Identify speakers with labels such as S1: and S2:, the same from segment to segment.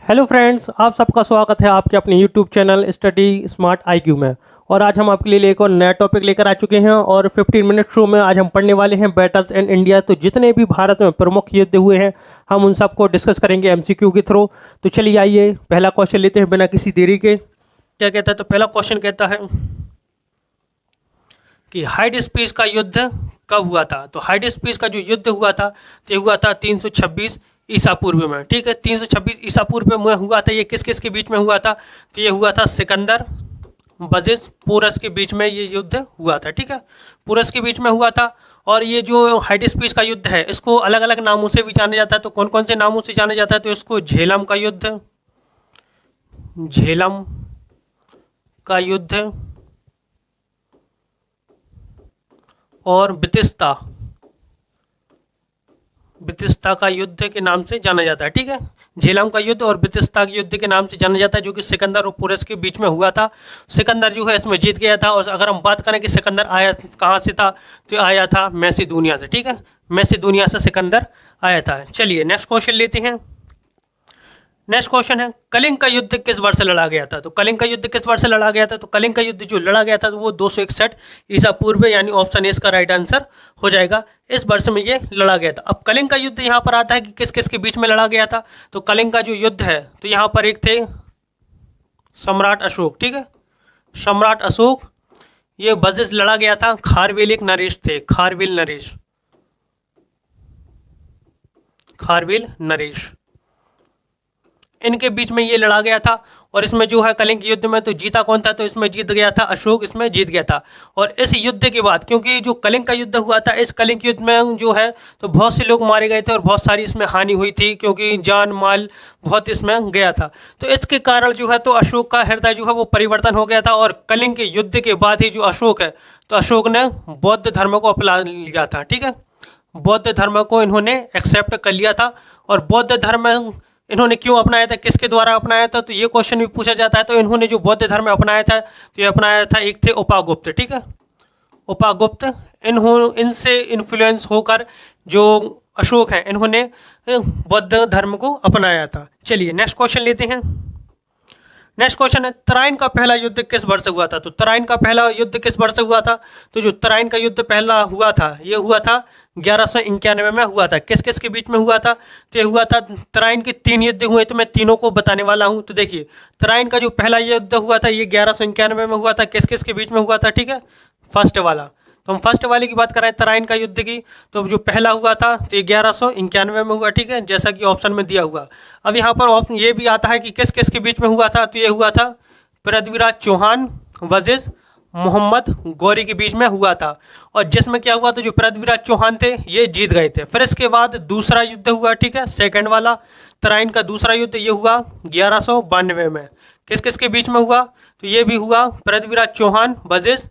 S1: Hello friends, आप सबका स्वागत है आपके अपने YouTube channel study smart IQ में। और आज हम आपके लिए एक और नया टॉपिक लेकर आ चुके हैं और 15 मिनट शो में आज हम पढ़ने वाले हैं बैटल्स इन इंडिया। तो जितने भी भारत में प्रमुख युद्ध हुए हैं हम उन सबको डिस्कस करेंगे एमसीक्यू के थ्रू। तो चलिए आइए पहला क्वेश्चन लेते हैं बिना किसी देरी के। क्या कहता है? तो पहला क्वेश्चन कहता है कि हाइड स्पीस का युद्ध कब हुआ था। तो हाइड स्पीस का जो युद्ध हुआ था तो ये हुआ था 326 ईसा पूर्व में। ठीक है, 326 ईसा पूर्व में हुआ था। ये किस किस के बीच में हुआ था? तो ये हुआ था सिकंदर वर्सेस पोरस के बीच में ये युद्ध हुआ था। ठीक है, पोरस के बीच में हुआ था। और ये जो हाइड स्पीस का युद्ध है इसको अलग अलग नामों से भी जाना जाता है। तो कौन कौन से नामों से जाना जाता है? तो इसको झेलम का युद्ध, झेलम का युद्ध और बितिस्ता, बितिस्ता का युद्ध के नाम से जाना जाता है। ठीक है, झेलम का युद्ध और बितिस्ता के युद्ध के नाम से जाना जाता है, जो कि सिकंदर और पोरस के बीच में हुआ था। सिकंदर जो है इसमें जीत गया था। और अगर हम बात करें कि सिकंदर आया कहाँ से था, तो आया था मैसिडोनिया से। ठीक है, मैसिडोनिया से सिकंदर आया था। चलिए नेक्स्ट क्वेश्चन लेते हैं। नेक्स्ट क्वेश्चन है कलिंग का युद्ध किस वर्ष लड़ा गया था। तो कलिंग का युद्ध किस वर्ष लड़ा गया था? तो कलिंग का युद्ध जो लड़ा गया था तो वो 261 ईसा पूर्व, यानी ऑप्शन ए इसका राइट आंसर हो जाएगा। इस वर्ष में ये लड़ा गया था। अब कलिंग का युद्ध यहाँ पर आता है कि किस किस के बीच में लड़ा गया था। तो कलिंग का जो युद्ध है तो यहाँ पर एक थे सम्राट अशोक। ठीक है, सम्राट अशोक, ये वर्सेस लड़ा गया था खारवेल एक नरेश थे, खारवेल नरेश, खारवेल नरेश, इनके बीच में ये लड़ा गया था। और इसमें जो है कलिंग युद्ध में तो जीता कौन था? तो इसमें जीत गया था अशोक, इसमें जीत गया था। और इस युद्ध के बाद, क्योंकि जो कलिंग का युद्ध हुआ था, इस कलिंग युद्ध में जो है तो बहुत से लोग मारे गए थे और बहुत सारी इसमें हानि हुई थी, क्योंकि जान माल बहुत इसमें गया था। तो इसके कारण जो है तो अशोक का हृदय जो है वो परिवर्तन हो गया था। और कलिंग के युद्ध के बाद ही जो अशोक है तो अशोक ने बौद्ध धर्म को अपना लिया था। ठीक है, बौद्ध धर्म को इन्होंने एक्सेप्ट कर लिया था। और बौद्ध धर्म इन्होंने क्यों अपनाया था, किसके द्वारा अपनाया था? तो ये क्वेश्चन भी पूछा जाता है। तो इन्होंने जो बौद्ध धर्म अपनाया था तो ये अपनाया था, एक थे उपागुप्त। ठीक है, उपागुप्त, इनसे इन्फ्लुएंस होकर जो अशोक हैं इन्होंने बौद्ध धर्म को अपनाया था। चलिए नेक्स्ट क्वेश्चन लेते हैं। नेक्स्ट क्वेश्चन है तराइन का पहला युद्ध किस वर्ष हुआ था। तो तराइन का पहला युद्ध किस वर्ष हुआ था? तो जो तराइन का युद्ध पहला हुआ था ये हुआ था 1191 में हुआ था। किस किस के बीच में हुआ था? तो ये हुआ था, तराइन के 3 युद्ध हुए, तो मैं तीनों को बताने वाला हूँ। तो देखिए, तराइन का जो पहला युद्ध हुआ था ये 1191 में हुआ था। किस किस के बीच में हुआ था? ठीक है, फर्स्ट वाला, तो हम फर्स्ट वाले की बात कर रहे हैं तराइन का युद्ध की। तो जो पहला हुआ था तो ये 1191 में हुआ। ठीक है, जैसा कि ऑप्शन में दिया हुआ। अब यहाँ पर ऑप्शन ये भी आता है कि किस किस के बीच में हुआ था। तो ये हुआ था पृथ्वीराज चौहान वर्सेस मोहम्मद गौरी के बीच में हुआ था। और जिसमें क्या हुआ, तो जो पृथ्वीराज चौहान थे ये जीत गए थे। फिर इसके बाद दूसरा युद्ध हुआ। ठीक है, सेकंड वाला तराइन का दूसरा युद्ध ये हुआ 1192 में। किस किस के बीच में हुआ? तो ये भी हुआ पृथ्वीराज चौहान वर्सेस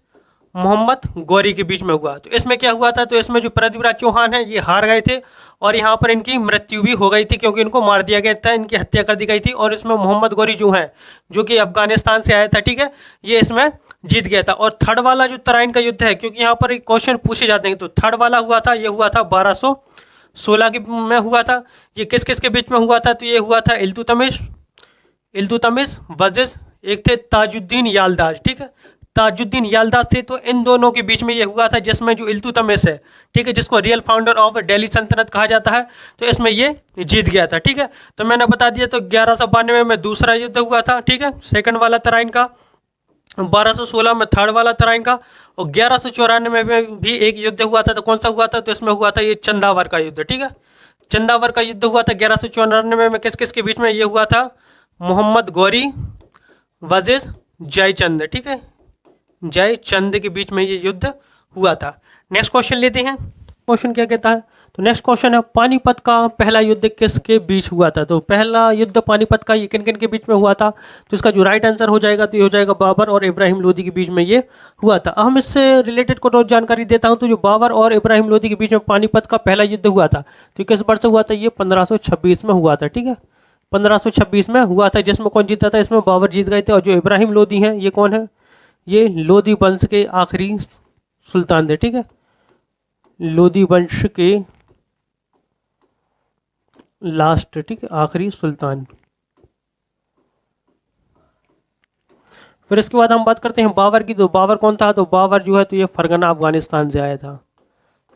S1: मोहम्मद गौरी के बीच में हुआ। तो इसमें क्या हुआ था? तो इसमें जो पृथ्वीराज चौहान है ये हार गए थे और यहाँ पर इनकी मृत्यु भी हो गई थी, क्योंकि इनको मार दिया गया था, इनकी हत्या कर दी गई थी। और इसमें मोहम्मद गौरी जो है, जो कि अफगानिस्तान से आया था, ठीक है, ये इसमें जीत गया था। और थर्ड वाला जो तराइन का युद्ध है, क्योंकि यहाँ पर क्वेश्चन पूछे जाते हैं, तो थर्ड वाला हुआ था, ये हुआ था 1216 के में हुआ था। ये किस किस के बीच में हुआ था? तो ये हुआ था इल्तुतमिश, इल्तुतमिश वर्सेस एक थे ताजुद्दीन यालदाज। ठीक है, ताजुद्दीन यालदाज थे। तो इन दोनों के बीच में ये हुआ था, जिसमें जो इल्तुतमिश है, ठीक है, जिसको रियल फाउंडर ऑफ दिल्ली सल्तनत कहा जाता है, तो इसमें ये जीत गया था। ठीक है, तो मैंने बता दिया। तो 1192 में दूसरा युद्ध हुआ था। ठीक है, सेकंड वाला तराइन का, 1216 में थर्ड वाला तराइन का, और 1194 में भी एक युद्ध हुआ था। तो कौन सा हुआ था? तो इसमें हुआ था ये चंदावर का युद्ध। ठीक है, चंदावर का युद्ध हुआ था 1194 में। किस किस के बीच में ये हुआ था? मोहम्मद गौरी वर्सेस जयचंद। ठीक है, जयचंद के बीच में ये युद्ध हुआ था। नेक्स्ट क्वेश्चन लेते हैं। क्वेश्चन क्या कहता है? तो नेक्स्ट क्वेश्चन है पानीपत का पहला युद्ध किसके बीच हुआ था। तो पहला युद्ध पानीपत का ये किन किन के बीच में हुआ था? तो इसका जो राइट आंसर हो जाएगा तो ये हो जाएगा बाबर और इब्राहिम लोदी के बीच में ये हुआ था। हम इससे रिलेटेड को रोज जानकारी देता हूँ। तो जो बाबर और इब्राहिम लोदी के बीच में पानीपत का पहला युद्ध हुआ था तो किस वर्ष हुआ था? ये 1526 में हुआ था। ठीक है, 1526 में हुआ था, जिसमें कौन जीता था? इसमें बाबर जीत गए थे। और जो इब्राहिम लोदी हैं ये कौन है? ये लोदी वंश के आखिरी सुल्तान थे। ठीक है, लोदी वंश के लास्ट, ठीक है, आखिरी सुल्तान। फिर इसके बाद हम बात करते हैं बाबर की। तो बाबर कौन था? तो बाबर जो है तो ये फरगना अफगानिस्तान से आया था।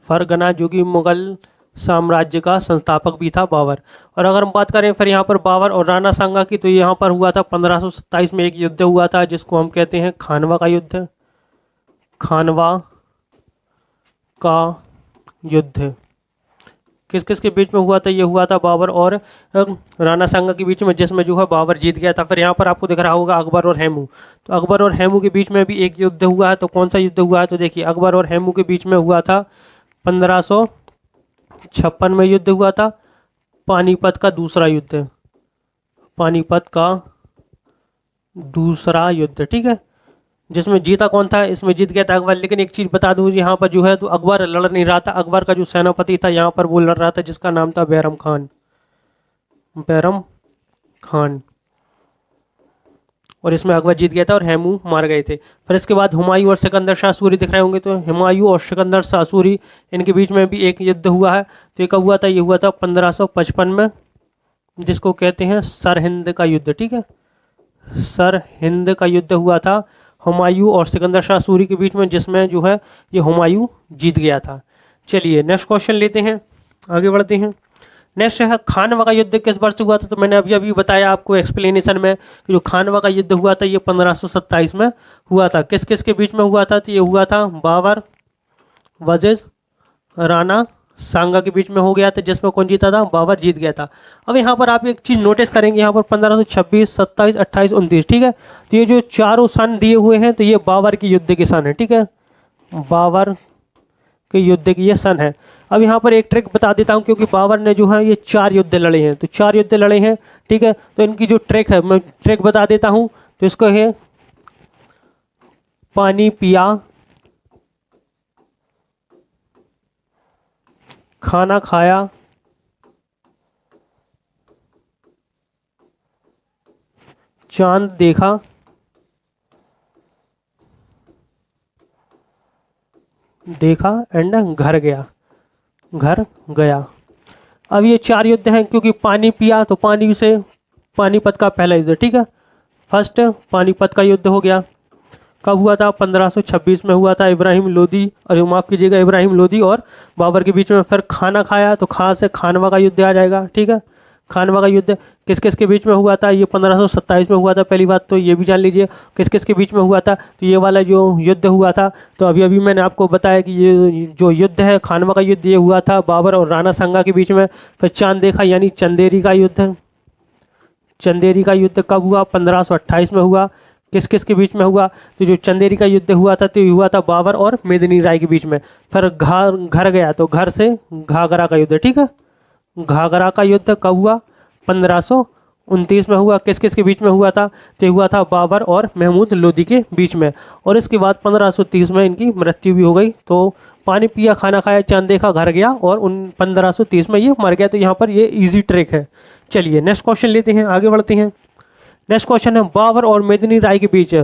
S1: फरगना, जो कि मुगल साम्राज्य का संस्थापक भी था बाबर। और अगर हम बात करें फिर यहाँ पर बाबर और राणा सांगा की, तो यहाँ पर हुआ था 1527 में एक युद्ध हुआ था जिसको हम कहते हैं खानवा का युद्ध। खानवा का युद्ध किस किस के बीच में हुआ था? ये हुआ था बाबर और राणा सांगा के बीच में, जिसमें जो है बाबर जीत गया था। फिर यहाँ पर आपको दिख रहा होगा अकबर और हेमू। तो अकबर और हेमू के बीच में भी एक युद्ध हुआ है। तो कौन सा युद्ध हुआ है? तो देखिए, अकबर और हेमू के बीच में हुआ था 1556 में युद्ध हुआ था, पानीपत का दूसरा युद्ध। पानीपत का दूसरा युद्ध, ठीक है। जिसमें जीता कौन था? इसमें जीत गया था अकबर। लेकिन एक चीज़ बता दूं, यहाँ पर जो है तो अकबर लड़ नहीं रहा था। अकबर का जो सेनापति था यहाँ पर वो लड़ रहा था, जिसका नाम था बैरम खान। बैरम खान। और इसमें अकबर जीत गया था और हेमू मार गए थे। फिर इसके बाद हुमायूं और सिकंदर शाह सूरी दिख रहे होंगे। तो हुमायूं और सिकंदर शाह सूरी, इनके बीच में भी एक युद्ध हुआ है। तो ये कब हुआ था? ये हुआ था 1555 में, जिसको कहते हैं सरहिंद का युद्ध, ठीक है। सरहिंद का युद्ध हुआ था हुमायूं और सिकंदर शाह सूरी के बीच में, जिसमें जो है ये हुमायूं जीत गया था। चलिए नेक्स्ट क्वेश्चन लेते हैं, आगे बढ़ते हैं। नेक्स्ट है खानवा का युद्ध किस वर्ष हुआ था? तो मैंने अभी अभी बताया आपको एक्सप्लेनेशन में कि जो खानवा का युद्ध हुआ था ये 1527 में हुआ था। किस किस के बीच में हुआ था? तो ये हुआ था बाबर वर्सेस राणा सांगा के बीच में हो गया था, जिसमें कौन जीता था? बाबर जीत गया था। अब यहाँ पर आप एक चीज़ नोटिस करेंगे, यहाँ पर 1526, 27, 28, 29, ठीक है। तो ये जो चारों सन दिए हुए हैं तो ये बाबर के युद्ध के सन है, ठीक है। बाबर के युद्ध की ये सन है। अब यहाँ पर एक ट्रिक बता देता हूँ, क्योंकि बाबर ने जो है ये 4 युद्ध लड़े हैं। तो 4 युद्ध लड़े हैं, ठीक है। तो इनकी जो ट्रिक है मैं ट्रिक बता देता हूँ। तो इसको है पानी पिया, खाना खाया, चांद देखा, एंड घर गया। घर गया। अब ये 4 युद्ध हैं, क्योंकि पानी पिया तो पानी से पानीपत का पहला युद्ध, ठीक है। फर्स्ट पानीपत का युद्ध हो गया। कब हुआ था? 1526 में हुआ था। इब्राहिम लोदी, अरे माफ़ कीजिएगा, इब्राहिम लोदी और बाबर के बीच में। फिर खाना खाया तो खा से खानवा का युद्ध आ जाएगा, ठीक है। खानवा का युद्ध किस किस के बीच में हुआ था? ये 1527 में हुआ था। पहली बात तो ये भी जान लीजिए किस किस के बीच में हुआ था। तो ये वाला जो युद्ध हुआ था, तो अभी अभी मैंने आपको बताया कि ये जो युद्ध है खानवा का युद्ध, ये हुआ था बाबर और राणा सांगा के बीच में। फिर चांद देखा यानी चंदेरी का युद्ध। चंदेरी का युद्ध कब हुआ? 1528 में हुआ। किस किस के बीच में हुआ? तो जो चंदेरी का युद्ध हुआ था तो ये हुआ था बाबर और मेदिनी राय के बीच में। फिर घर गया तो घर से घाघरा का युद्ध, ठीक है। घाघरा का युद्ध कब हुआ? 1529 में हुआ। किस किस के बीच में हुआ था? तो ये हुआ था बाबर और महमूद लोदी के बीच में। और इसके बाद 1530 में इनकी मृत्यु भी हो गई। तो पानी पिया, खाना खाया, चांद देखा, घर गया, और 1530 में ये मर गया। तो यहाँ पर ये इजी ट्रिक है। चलिए नेक्स्ट क्वेश्चन लेते हैं, आगे बढ़ते हैं। नेक्स्ट क्वेश्चन है बाबर और मेदिनी राय के बीच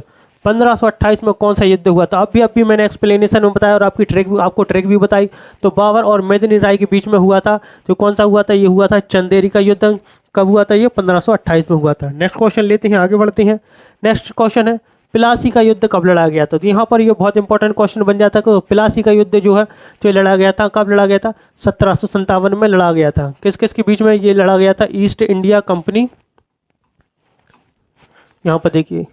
S1: 1528 में कौन सा युद्ध हुआ था? अभी मैंने एक्सप्लेनेशन में बताया और आपको ट्रिक भी बताई। तो बाबर और मेदिनी राय के बीच में हुआ था। तो कौन सा हुआ था? ये हुआ था चंदेरी का युद्ध। कब हुआ था? ये 1528 में हुआ था। नेक्स्ट क्वेश्चन लेते हैं, आगे बढ़ते हैं। नेक्स्ट क्वेश्चन है प्लासी का युद्ध कब लड़ा गया था? तो यहाँ पर ये बहुत इंपॉर्टेंट क्वेश्चन बन जाता है कि प्लासी का युद्ध जो है तो ये लड़ा गया था, कब लड़ा गया था? 1757 में लड़ा गया था। किस किस के बीच में ये लड़ा गया था? ईस्ट इंडिया कंपनी, यहाँ पर देखिए,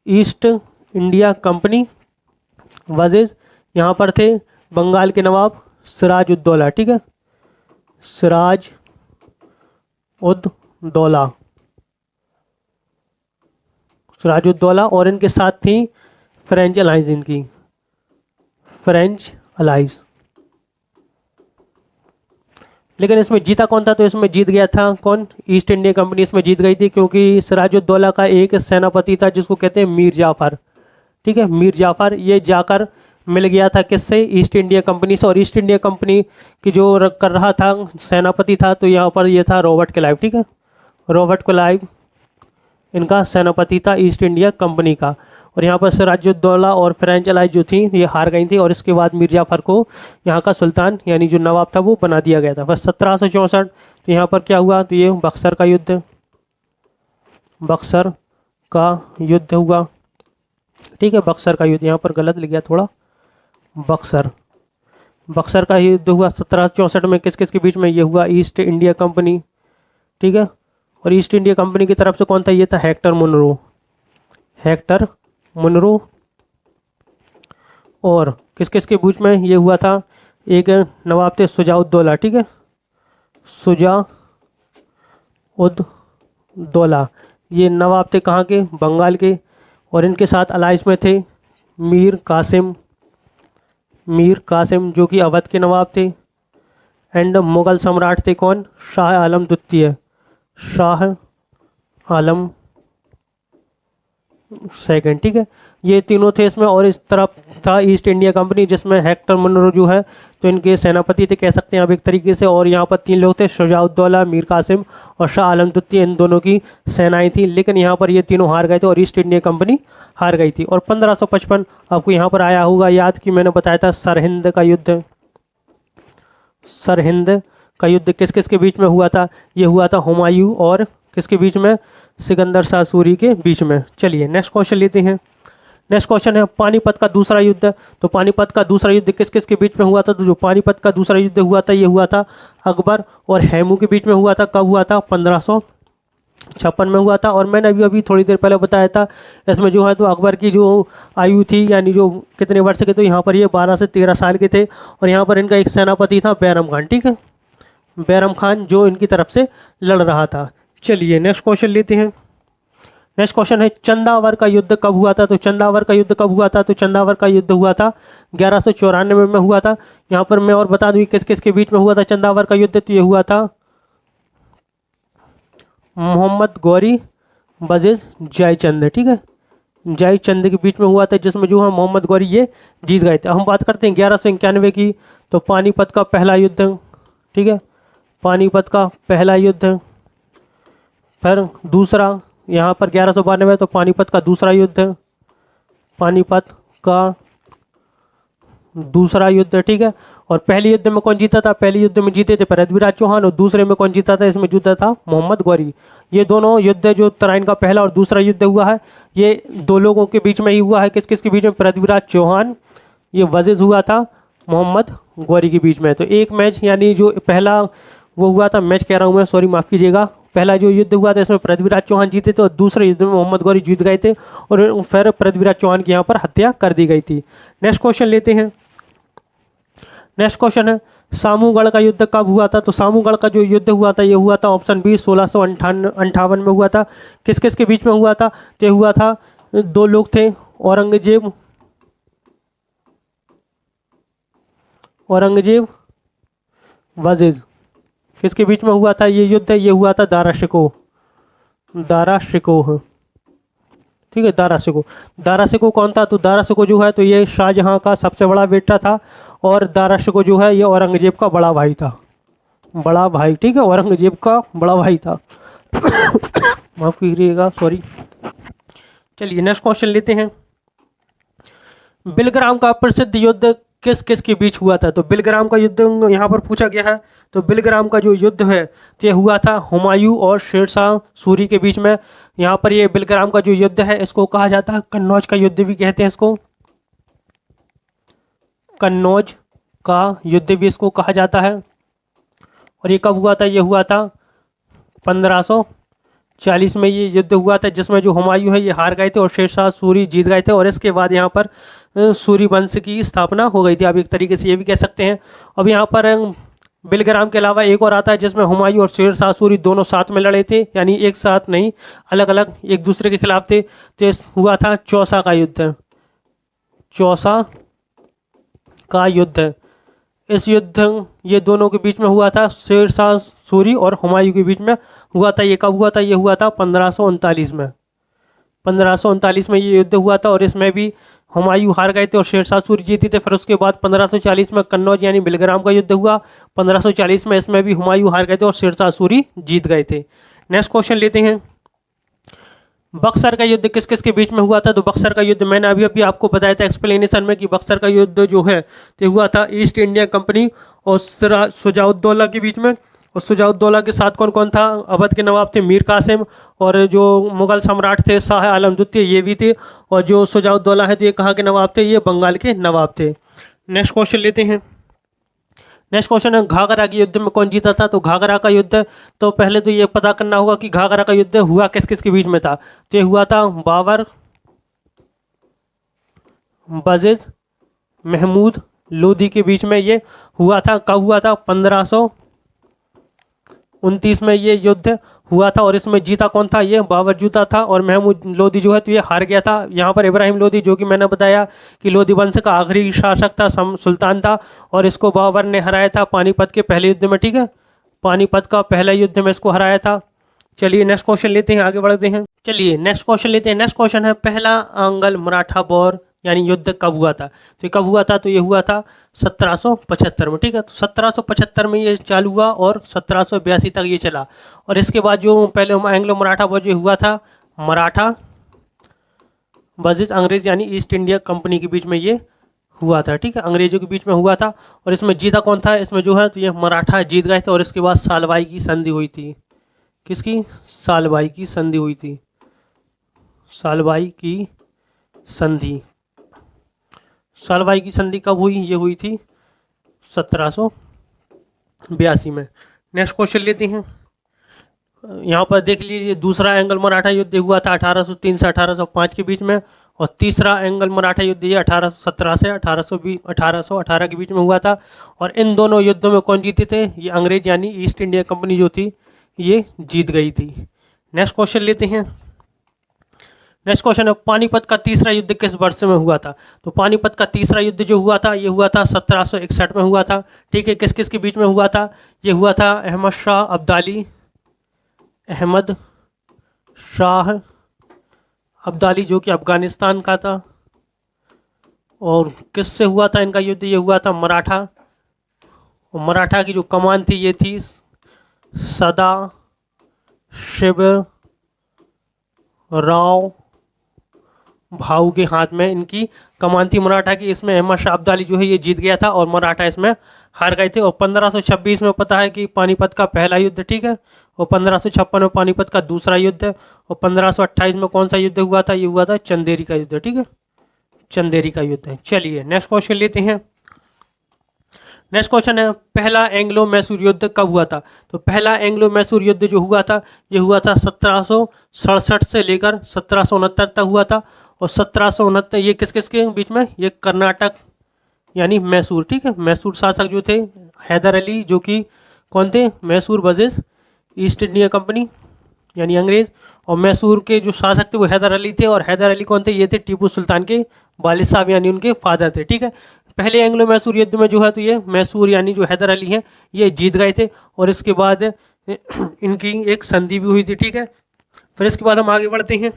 S1: ईस्ट इंडिया कंपनी वर्सेस यहाँ पर थे बंगाल के नवाब सिराज उद दौला, ठीक है। सिराज उद दौला, सिराज उद दौला, और इनके साथ थी फ्रेंच अलाइंस, इनकी फ्रेंच अलाइंस। लेकिन इसमें जीता कौन था? तो इसमें जीत गया था कौन? ईस्ट इंडिया कंपनी इसमें जीत गई थी, क्योंकि सिराजुद्दौला का एक सेनापति था जिसको कहते हैं मीर जाफ़र, ठीक है। मीर जाफ़र ये जाकर मिल गया था किससे? ईस्ट इंडिया कंपनी से। और ईस्ट इंडिया कंपनी की जो कर रहा था सेनापति था, तो यहाँ पर ये था रॉबर्ट क्लाइव, ठीक है। रॉबर्ट क्लाइव इनका सेनापति था ईस्ट इंडिया कंपनी का। और यहाँ पर सिराजुद्दौला और फ्रेंच अलाइज जो थी ये हार गई थी, और इसके बाद मीर जाफ़र को यहाँ का सुल्तान यानी जो नवाब था वो बना दिया गया था। बस 1764 तो यहाँ पर क्या हुआ? तो ये बक्सर का युद्ध, बक्सर का युद्ध हुआ। ठीक है, बक्सर का युद्ध, यहाँ पर गलत लिख गया थोड़ा, बक्सर। बक्सर का युद्ध हुआ 1764 में, किस किस के बीच में ये हुआ, ईस्ट इंडिया कंपनी, ठीक है। और ईस्ट इंडिया कंपनी की तरफ से कौन था, ये था हेक्टर मुनरो, हेक्टर मुनरो। और किस किस के बीच में ये हुआ था, एक नवाब थे शुजाउद्दौला, ठीक है, शुजाउद्दौला, ये नवाब थे कहाँ के, बंगाल के। और इनके साथ अलाइंस में थे मीर कासिम, मीर कासिम जो कि अवध के नवाब थे। एंड मुग़ल सम्राट थे कौन, शाह आलम द्वितीय, शाह आलम सेकंड, ठीक है। ये तीनों थे इसमें। और इस तरफ था ईस्ट इंडिया कंपनी जिसमें हेक्टर मुनरो जो है तो इनके सेनापति थे कह सकते हैं आप एक तरीके से। और यहाँ पर तीन लोग थे, शुजाउद्दौला, मीर कासिम और शाह आलम द्वितीय, इन दोनों की सेनाएं थी। लेकिन यहाँ पर ये तीनों हार गए थे और ईस्ट इंडिया कंपनी हार गई थी। और 1555 आपको यहाँ पर आया होगा याद कि मैंने बताया था सरहिंद का युद्ध, सरहिंद का युद्ध किस किस के बीच में हुआ था, ये हुआ था हुमायूं और किसके बीच में, सिकंदर शाह सूरी के बीच में। चलिए नेक्स्ट क्वेश्चन लेते हैं। नेक्स्ट क्वेश्चन है पानीपत का दूसरा युद्ध। तो पानीपत का दूसरा युद्ध किस किस के बीच में हुआ था, तो जो पानीपत का दूसरा युद्ध हुआ था ये हुआ था अकबर और हैमू के बीच में हुआ था। कब हुआ था, 1556 में हुआ था। और मैंने अभी अभी थोड़ी देर पहले बताया था इसमें जो है तो अकबर की जो आयु थी यानी जो कितने वर्ष के, तो यहाँ पर ये 12 से 13 साल के थे। और यहाँ पर इनका एक सेनापति था बैरम खान, ठीक है, बैरम खान जो इनकी तरफ से लड़ रहा था। चलिए नेक्स्ट क्वेश्चन लेते हैं। नेक्स्ट क्वेश्चन है चंदावर का युद्ध कब हुआ था। तो चंदावर का युद्ध कब हुआ था, तो चंदावर का युद्ध हुआ था 1194 में हुआ था। यहाँ पर मैं और बता दूँ किस किस के बीच में हुआ था चंदावर का युद्ध, तो ये हुआ था मोहम्मद गौरी वर्सेस जयचंद, ठीक है, जयचंद के बीच में हुआ था जिसमें जो है मोहम्मद गौरी ये जीत गए थे। हम बात करते हैं 1191 की, तो पानीपत का पहला युद्ध, ठीक है, पानीपत का पहला युद्ध। फिर दूसरा यहाँ पर 1192 तो पानीपत का दूसरा युद्ध, पानीपत का दूसरा युद्ध, ठीक है। और पहले युद्ध में कौन जीता था, पहले युद्ध में जीते थे पृथ्वीराज चौहान और दूसरे में कौन जीता था, इसमें जीता था मोहम्मद गौरी। ये दोनों युद्ध जो तराइन का पहला और दूसरा युद्ध हुआ है ये दो लोगों के बीच में ही हुआ है। किस किस के बीच में, पृथ्वीराज चौहान ये वर्सेस हुआ था मोहम्मद गौरी के बीच में। तो एक मैच यानी जो पहला वो हुआ था, मैच कह रहा हूँ मैं, सॉरी माफ़ कीजिएगा, पहला जो युद्ध हुआ था इसमें पृथ्वीराज चौहान जीते थे और दूसरे युद्ध में मोहम्मद गौरी जीत गए थे और फिर पृथ्वीराज चौहान की यहाँ पर हत्या कर दी गई थी। नेक्स्ट क्वेश्चन लेते हैं। नेक्स्ट क्वेश्चन है सामूगढ़ का युद्ध कब हुआ था। तो सामूगढ़ का जो युद्ध हुआ था ये हुआ था ऑप्शन बी 1658 में हुआ था। किस किस के बीच में हुआ था, तो ये हुआ था दो लोग थे, औरंगजेब वर्सेस किसके बीच में हुआ था ये युद्ध, ये हुआ था दारा शिकोह, ठीक है, दारा शिकोह कौन था, तो दारा शिकोह जो है तो ये शाहजहां का सबसे बड़ा बेटा था और दारा शिकोह जो है ये औरंगजेब का बड़ा भाई था, बड़ा भाई, ठीक है, औरंगजेब का बड़ा भाई था माफ कीजिएगा, सॉरी। चलिए नेक्स्ट क्वेश्चन लेते हैं। बिलग्राम का प्रसिद्ध युद्ध किस किस के बीच हुआ था। तो बिलग्राम का युद्ध यहाँ पर पूछा गया है। तो बिलग्राम का जो युद्ध है तो ये हुआ था हुमायूं और शेरशाह सूरी के बीच में। यहाँ पर ये बिलग्राम का जो युद्ध है इसको कहा जाता है कन्नौज का युद्ध भी कहते हैं, इसको कन्नौज का युद्ध भी इसको कहा जाता है। और ये कब हुआ था, ये हुआ था 1540 में ये युद्ध हुआ था जिसमें जो हुमायूं है ये हार गए थे और शेरशाह सूरी जीत गए थे। और इसके बाद यहाँ पर सूरी वंश की स्थापना हो गई थी, आप एक तरीके से ये भी कह सकते हैं। अब यहाँ पर बिलग्राम के अलावा एक और आता है जिसमें हुमायूं और शेरशाह सूरी दोनों साथ में लड़े थे, यानी एक साथ नहीं, अलग अलग एक दूसरे के खिलाफ थे। तो हुआ था चौसा का युद्ध, चौसा का युद्ध। इस युद्ध ये दोनों के बीच में हुआ था, शेरशाह सूरी और हुमायूं के बीच में हुआ था। ये कब हुआ था, ये हुआ था 1539 में, 1539 में ये युद्ध हुआ था और इसमें भी हुमायूं हार गए थे और शेरशाह सूरी जीती थे। फिर उसके बाद 1540 में कन्नौज यानी बिलग्राम का युद्ध हुआ। 1540 में इसमें भी हुमायूं हार गए थे और शेरशाह सूरी जीत गए थे। नेक्स्ट क्वेश्चन लेते हैं। बक्सर का युद्ध किस किस के बीच में हुआ था। तो बक्सर का युद्ध मैंने अभी अभी आपको बताया था एक्सप्लेनेशन में कि बक्सर का युद्ध जो है तो हुआ था ईस्ट इंडिया कंपनी और शुजाउद्दौला के बीच में। और शुजाउद्दौला के साथ कौन कौन था? अवध के नवाब थे मीर कासिम, और जो मुगल सम्राट थे शाह आलम द्वितीय ये भी थे, और जो शुजाउद्दौला है तो ये कहाँ के नवाब थे? ये बंगाल के नवाब थे। नेक्स्ट क्वेश्चन लेते हैं। नेक्स्ट क्वेश्चन है घाघरा के युद्ध में कौन जीता था? तो घाघरा का युद्ध, तो पहले तो ये पता करना होगा कि घाघरा का युद्ध हुआ किस किस के बीच में था। तो ये हुआ था बाबर, बजिज, महमूद लोदी के बीच में ये हुआ था। कब हुआ था? 1529 में ये युद्ध हुआ था, और इसमें जीता कौन था? ये बाबर जीता था, और महमूद लोदी जो है तो ये हार गया था। यहाँ पर इब्राहिम लोदी, जो कि मैंने बताया कि लोदी वंश का आखिरी शासक था, सुल्तान था, और इसको बाबर ने हराया था पानीपत के पहले युद्ध में। ठीक है, पानीपत का पहला युद्ध में इसको हराया था। चलिए नेक्स्ट क्वेश्चन लेते हैं, आगे बढ़ते हैं। चलिए नेक्स्ट क्वेश्चन लेते हैं। नेक्स्ट क्वेश्चन है पहला आंग्ल मराठा वॉर यानी युद्ध कब हुआ था? तो ये कब हुआ था? तो ये हुआ था 1775 में। ठीक है, तो 1775 में ये चालू हुआ और 1782 तक ये चला। और इसके बाद जो पहले एंग्लो मराठा वॉर जो हुआ था, मराठा वर्सेस अंग्रेज यानी ईस्ट इंडिया कंपनी के बीच में ये हुआ था। ठीक है, अंग्रेजों के बीच में हुआ था, और इसमें जीता कौन था? इसमें जो है तो ये मराठा जीत गए थे, और इसके बाद सालबाई की संधि हुई थी। किसकी? सालबाई की संधि हुई थी। सालबाई की संधि, सालबाई की संधि कब हुई? ये हुई थी 1782 में। नेक्स्ट क्वेश्चन लेते हैं। यहाँ पर देख लीजिए, दूसरा एंग्लो मराठा युद्ध हुआ था 1803 से 1805 के बीच में, और तीसरा एंग्लो मराठा युद्ध ये 1817 से 1818 के बीच में हुआ था। और इन दोनों युद्धों में कौन जीते थे? ये अंग्रेज यानी ईस्ट इंडिया कंपनी जो थी ये जीत गई थी। नेक्स्ट क्वेश्चन लेते हैं। नेक्स्ट क्वेश्चन है पानीपत का तीसरा युद्ध किस वर्ष में हुआ था? तो पानीपत का तीसरा युद्ध जो हुआ था ये हुआ था 1761 में हुआ था। ठीक है, किस किस के बीच में हुआ था? ये हुआ था अहमद शाह अब्दाली, अहमद शाह अब्दाली जो कि अफगानिस्तान का था। और किससे हुआ था इनका युद्ध? ये हुआ था मराठा, और मराठा की जो कमान थी ये थी सदा शिव राव भाऊ के हाथ में इनकी कमान थी मराठा की। इसमें अहमद शाह अब्दाली जो है ये जीत गया था, और मराठा इसमें हार गए थे। और 1526 में पता है कि पानीपत का पहला युद्ध, ठीक है, और 1556 में पानीपत का दूसरा युद्ध, और 1528 में कौन सा युद्ध हुआ था? ये हुआ था चंदेरी का युद्ध। ठीक है, चंदेरी का युद्ध है। चलिए नेक्स्ट क्वेश्चन लेते हैं। नेक्स्ट क्वेश्चन है पहला एंग्लो मैसूर युद्ध कब हुआ था? तो पहला एंग्लो मैसूर युद्ध जो हुआ था ये हुआ था 1767 से लेकर 1769 तक हुआ था। और 1769 ये किस किस के बीच में? ये कर्नाटक यानी मैसूर। ठीक है, मैसूर शासक जो थे हैदर अली, जो कि कौन थे? Mysore versus east India company यानी अंग्रेज। और मैसूर के जो शासक थे वो हैदर अली थे, और हैदर अली कौन थे? ये थे टीपू सुल्तान के वालिद साहब यानी उनके फादर थे। ठीक है, पहले एंग्लो मैसूर युद्ध में जो है तो ये मैसूर यानी जो हैदर अली हैं ये जीत गए थे, और इसके बाद इनकी एक संधि भी हुई थी। ठीक है, फिर इसके बाद हम आगे बढ़ते हैं।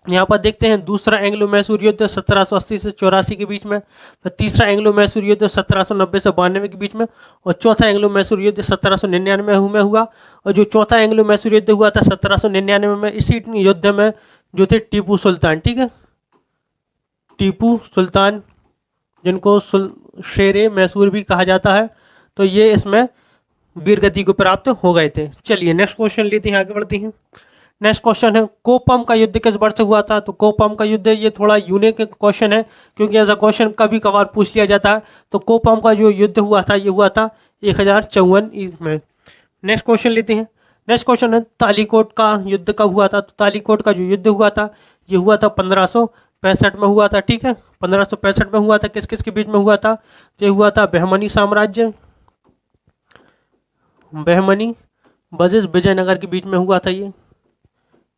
S1: यहाँ पर देखते हैं दूसरा एंग्लो मैसूर युद्ध 1780 से 84 के बीच में, फिर तीसरा एंग्लो मैसूर युद्ध 1790 से 92 के बीच में, और चौथा एंग्लो मैसूर युद्ध 1799 में हुआ। और जो चौथा एंग्लो मैसूर युद्ध हुआ था 1799 में, इसी युद्ध में जो थे टीपू सुल्तान, ठीक है, टीपू सुल्तान जिनको शेरे मैसूर भी कहा जाता है, तो ये इसमें वीरगति को प्राप्त हो गए थे। चलिए नेक्स्ट क्वेश्चन लेते हैं, आगे बढ़ते हैं। नेक्स्ट क्वेश्चन है कोपम का युद्ध किस वर्ष हुआ था? तो कोपम का युद्ध ये थोड़ा यूनिक क्वेश्चन है, क्योंकि ऐसा क्वेश्चन कभी कभार पूछ लिया जाता है। तो कोपम का जो युद्ध हुआ था ये हुआ था 1054 में। नेक्स्ट क्वेश्चन लेते हैं। नेक्स्ट क्वेश्चन है तालीकोट का युद्ध कब हुआ था? तो तालीकोट का जो युद्ध हुआ था ये हुआ था 1565 में हुआ था। ठीक है, 1565 में हुआ था। किस किस के बीच में हुआ था? तो ये हुआ था बहमनी साम्राज्य, बहमनी वर्सेस विजयनगर के बीच में हुआ था। ये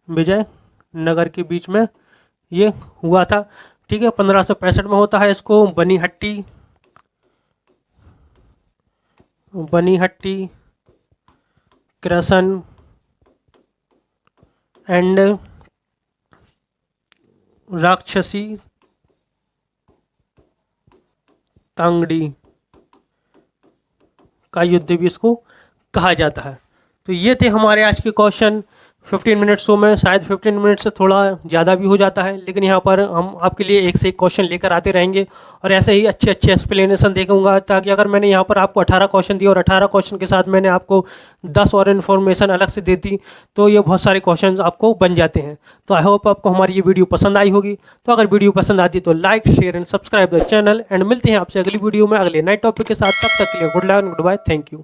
S1: विजयनगर के बीच में ये हुआ था। ठीक है, 1565 में होता है। इसको बनीहट्टी कृष्ण एंड राक्षसी तांगड़ी का युद्ध भी इसको कहा जाता है। तो ये थे हमारे आज के क्वेश्चन। 15 मिनट शो में शायद 15 मिनट से थोड़ा ज़्यादा भी हो जाता है, लेकिन यहाँ पर हम आपके लिए एक से एक क्वेश्चन लेकर आते रहेंगे और ऐसे ही अच्छे अच्छे एक्सप्लेनेशन देखूंगा, ताकि अगर मैंने यहाँ पर आपको 18 क्वेश्चन दिए और 18 क्वेश्चन के साथ मैंने आपको 10 और इन्फॉर्मेशन अलग से दे दी, तो ये बहुत सारे क्वेश्चन आपको बन जाते हैं। तो आई होप आपको हमारी ये वीडियो पसंद आई होगी। तो अगर वीडियो पसंद आती तो like share and subscribe the channel, and मिलते हैं आपसे अगली वीडियो में अगले नए टॉपिक के साथ। तब तक के लिए good luck, goodbye, thank you.